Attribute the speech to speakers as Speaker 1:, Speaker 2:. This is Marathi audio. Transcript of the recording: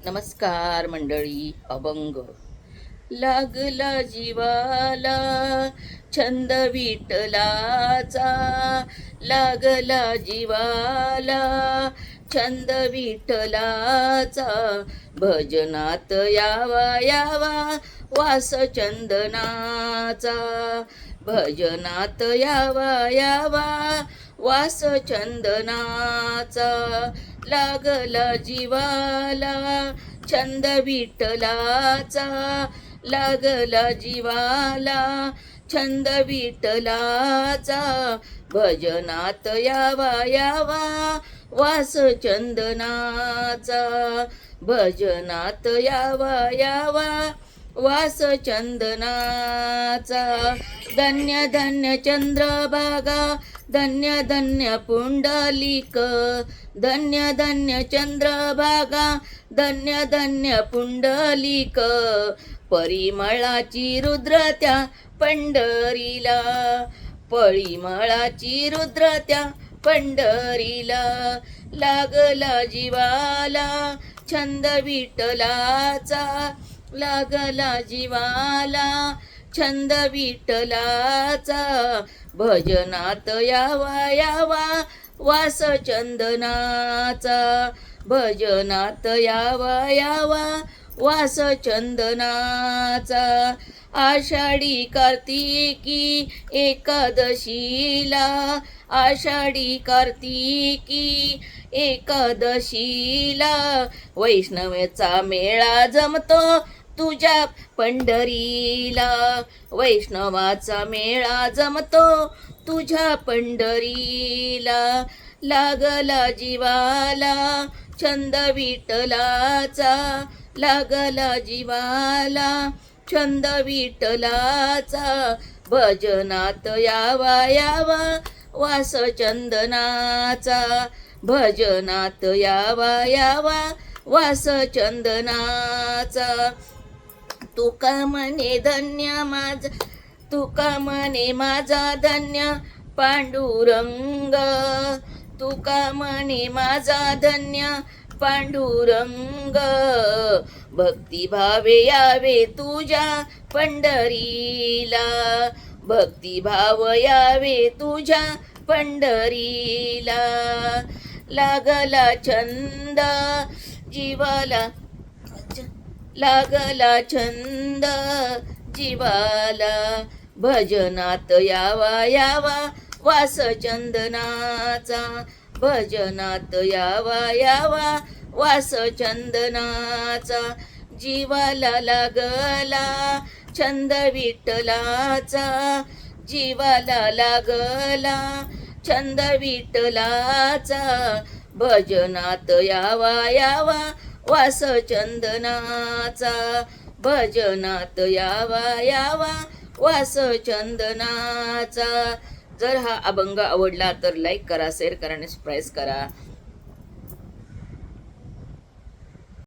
Speaker 1: नमस्कार मंडळी. अभंग. लागला जीवाला छंद विठ्ठलाचा, लागला जीवाला छंद विठ्ठलाचा, भजनात यावा यावा वास चंदनाचा, भजनात यावा यावा वास चंदनाचा, लागला जीवाला छंद विठ्ठलाचा, लागला जीवाला छंद विठ्ठलाचा, भजनात यावा यावा वास चंदनाचा, भजनात यावा यावा वास चंदनाचा, धन्य धन्य चंद्रभागा, धन्य धन्य पुंडलिक, धन्य धन्य चंद्रभागा, धन्य धन्य पुंडलिक, परिमळाची रुद्र त्या पंढरीला, परिमळाची रुद्र त्या पंढरीला, लागला जीवाला छंद विठ्ठलाचा, लागला जीवाला छंद विठ्ठलाचा, भजनात यावा यावा वास चंदनाचा, भजनात यावा यावा वास चंदनाचा, आषाढी कार्तिकी एकादशीला, आषाढी कार्तिकी एकादशीला, वैष्णवेचा मेळा जमतो तुझ्या पंढरीला, वैष्णवाचा मेळा जमतो तुझ्या पंढरीला, लागला जीवाला छंद विठ्ठलाचा, लागला जीवाला छंद विठ्ठलाचा, भजनात यावा यावा वास चंदनाचा, भजनात यावा यावा वास चंदनाचा, तुका म्हणे धन्य माझा, तुका म्हणे माझा धन्य पांडुरंग, तुका म्हणे माझा धन्य पांडुरंग, भक्तिभावे यावे तुझ्या पंढरीला, भक्तिभाव यावे तुझ्या पंढरीला, लागला छंद जीवाला, लागला छंद जीवाला, भजनात यावा यावा वास चंदनाचा, भजनात यावा यावा वास चंदनाचा, जीवाला लागला छंद विठ्ठलाचा, जीवाला लागला छंद विठ्ठलाचा, भजनात यावा यावा वास चंदनाचा, भजनात यावा यावा वास चंदनाचा. जर हा अभंग आवडला तर लाईक करा, शेअर करा आणि सबस्क्राईब करा.